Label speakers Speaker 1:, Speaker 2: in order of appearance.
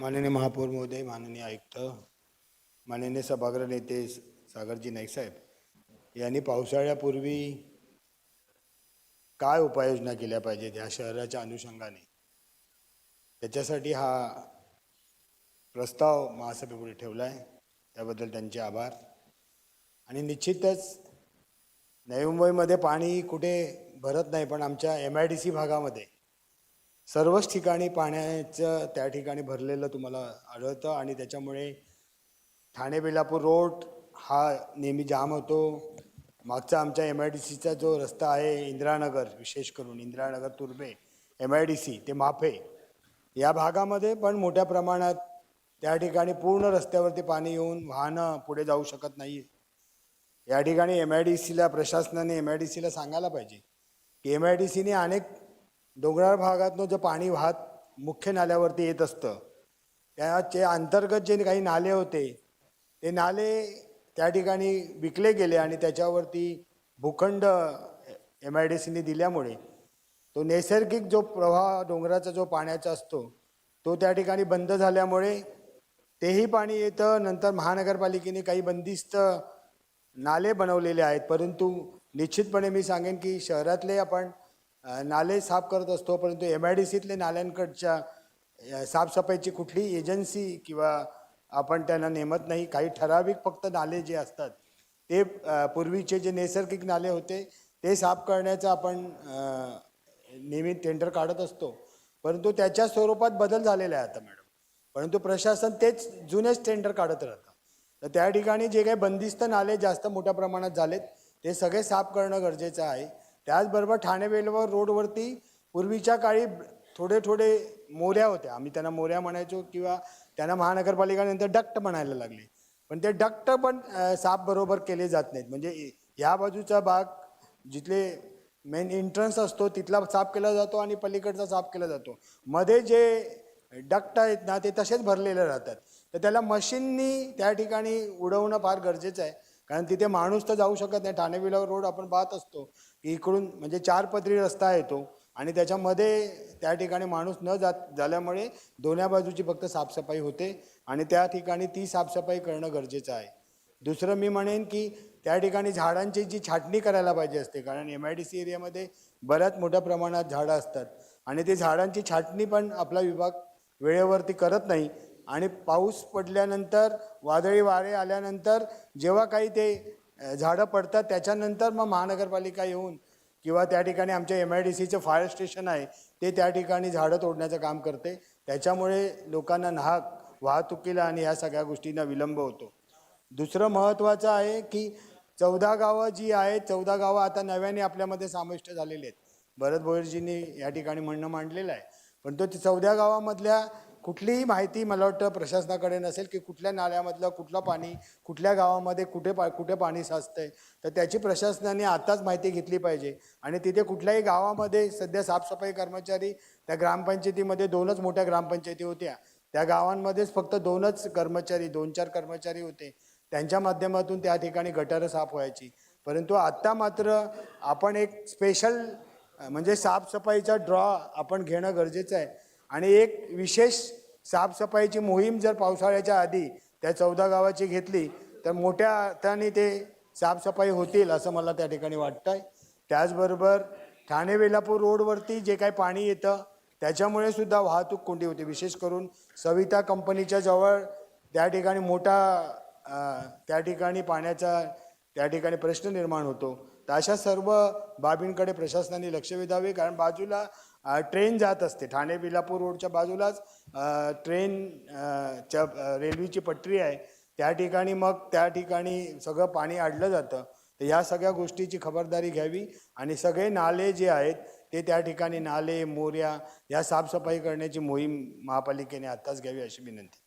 Speaker 1: माननीय महापौर महोदय, माननीय आयुक्त, माननीय सभागृह नेते सागरजी नाईक साहेब यांनी पावसाळ्यापूर्वी काय उपाययोजना केल्या पाहिजेत या शहराच्या अनुषंगाने, त्याच्यासाठी हा प्रस्ताव महासभेपुढे ठेवला आहे. त्याबद्दल त्यांचे आभार. आणि निश्चितच नवी मुंबईमध्ये पाणी कुठे भरत नाही, पण आमच्या MIDC भागामध्ये सर्वच ठिकाणी पाण्याचं त्या ठिकाणी भरलेलं तुम्हाला आढळतं. आणि त्याच्यामुळे ठाणे बेलापूर रोड हा नेहमी जाम होतो. मागचा आमच्या MIDCचा जो रस्ता आहे इंदिरानगर, विशेष करून इंदिरानगर तुर्भे MIDC ते माफे या भागामध्ये पण मोठ्या प्रमाणात त्या ठिकाणी पूर्ण रस्त्यावरती पाणी येऊन वाहनं पुढे जाऊ शकत नाही. या ठिकाणी MIDCला प्रशासनाने MIDCला सांगायला पाहिजे की MIDCने अनेक डोंगराळ भागातनं जे पाणी वाहत मुख्य नाल्यावरती येत असतं, त्याचे अंतर्गत जे काही नाले होते ते नाले त्या ठिकाणी विकले गेले आणि त्याच्यावरती भूखंड MIDCने दिल्यामुळे तो नैसर्गिक जो प्रवाह डोंगराचा जो पाण्याचा असतो तो त्या ठिकाणी बंद झाल्यामुळे तेही पाणी येतं. नंतर महानगरपालिकेने काही बंदिस्त नाले बनवलेले आहेत, परंतु निश्चितपणे मी सांगेन की शहरातले आपण नाले साफ करत असतो, परंतु MIDCतले नाल्यांकडच्या साफसफाईची कुठली एजन्सी किंवा आपण त्यांना नेमत नाही. काही ठराविक फक्त नाले जे असतात ते पूर्वीचे जे नैसर्गिक नाले होते ते साफ करण्याचा आपण नेहमी टेंडर काढत असतो, परंतु त्याच्या स्वरूपात बदल झालेला आहे आता मॅडम. परंतु प्रशासन तेच जुनेच टेंडर काढत राहतं. तर त्या ठिकाणी जे काही बंदिस्त नाले जास्त मोठ्या प्रमाणात झालेत ते सगळे साफ करणं गरजेचं आहे. त्याचबरोबर ठाणे बेलापूर रोडवरती पूर्वीच्या काळी थोडे थोडे मोऱ्या होत्या, आम्ही त्यांना मोऱ्या म्हणायचो किंवा त्यांना महानगरपालिकेनंतर डक्ट म्हणायला लागले, पण ते डक्ट पण साफ बरोबर केले जात नाहीत. म्हणजे ह्या बाजूचा भाग जिथले मेन एंट्रन्स असतो तिथला साफ केला जातो आणि पलीकडचा साफ केला जातो. मध्ये जे डक्ट आहेत ना ते तसेच भरलेले राहतात. तर त्याला मशीननी त्या ठिकाणी उडवणं फार गरजेचं आहे, कारण तिथे माणूस तर जाऊ शकत नाही. ठाणे बेलापूर रोड आपण पाहत असतो की इकडून म्हणजे 4 पदरी रस्ता येतो आणि त्याच्यामध्ये त्या ठिकाणी माणूस न झाल्यामुळे दोन्ही बाजूची फक्त साफसफाई होते आणि त्या ठिकाणी ती साफसफाई करणं गरजेचं आहे. दुसरं मी म्हणेन की त्या ठिकाणी झाडांची जी छाटणी करायला पाहिजे असते, कारण MIDC एरियामध्ये बऱ्याच मोठ्या प्रमाणात झाडं असतात आणि ते झाडांची छाटणी पण आपला विभाग वेळेवरती करत नाही. आणि पाऊस पडल्यानंतर वादळी वारे आल्यानंतर जेव्हा काही ते झाडं पडतात त्याच्यानंतर मग महानगरपालिका येऊन किंवा त्या ठिकाणी आमच्या MIDCचं फायर स्टेशन आहे ते त्या ठिकाणी झाडं तोडण्याचं काम करते. त्याच्यामुळे लोकांना नाहक वाहतुकीला आणि ह्या सगळ्या गोष्टींना विलंब होतो. दुसरं महत्त्वाचं आहे की 14 गावं जी आहेत, 14 गावं आता नव्याने आपल्यामध्ये समाविष्ट झालेली आहेत. भरत भोईरजींनी या ठिकाणी म्हणणं मांडलेलं आहे, पण तो 14 गावामधल्या कुठलीही माहिती मला वाटतं प्रशासनाकडे नसेल की कुठल्या नाल्यामधलं कुठलं पाणी कुठल्या गावामध्ये कुठे पाणी साचतंय. तर त्याची प्रशासनाने आताच माहिती घेतली पाहिजे. आणि तिथे कुठल्याही गावामध्ये सध्या साफसफाई कर्मचारी त्या ग्रामपंचायतीमध्ये 2च मोठ्या ग्रामपंचायती होत्या, त्या गावांमध्येच फक्त 2च कर्मचारी 2-4 कर्मचारी होते, त्यांच्या माध्यमातून त्या ठिकाणी गटारं साफ व्हायची. परंतु आत्ता मात्र आपण एक स्पेशल म्हणजे साफसफाईचा ड्रॉ आपण घेणं गरजेचं आहे आणि एक विशेष साफसफाईची मोहीम जर पावसाळ्याच्या आधी त्या 14 गावाची घेतली तर मोठ्या अर्थाने ते साफसफाई होतील असं मला त्या ठिकाणी वाटतं आहे. त्याचबरोबर ठाणे बेलापूर रोडवरती जे काही पाणी येतं त्याच्यामुळे सुद्धा वाहतूक कोंडी होते. विशेष करून सविता कंपनीच्या जवळ त्या ठिकाणी मोठा त्या ठिकाणी पाण्याचा त्या ठिकाणी प्रश्न निर्माण होतो. तर अशा सर्व बाबींकडे प्रशासनाने लक्ष वेधावे, कारण बाजूला ट्रेन जात असते. ठाणे बेलापूर रोडच्या बाजूलाच ट्रेनच्या रेल्वेची पटरी आहे, त्या ठिकाणी मग त्या ठिकाणी सगळं पाणी अडलं जातं. तर ह्या सगळ्या गोष्टीची खबरदारी घ्यावी आणि सगळे नाले जे आहेत ते त्या ठिकाणी नाले मोऱ्या या साफसफाई करण्याची मोहीम महापालिकेने आत्ताच घ्यावी अशी विनंती.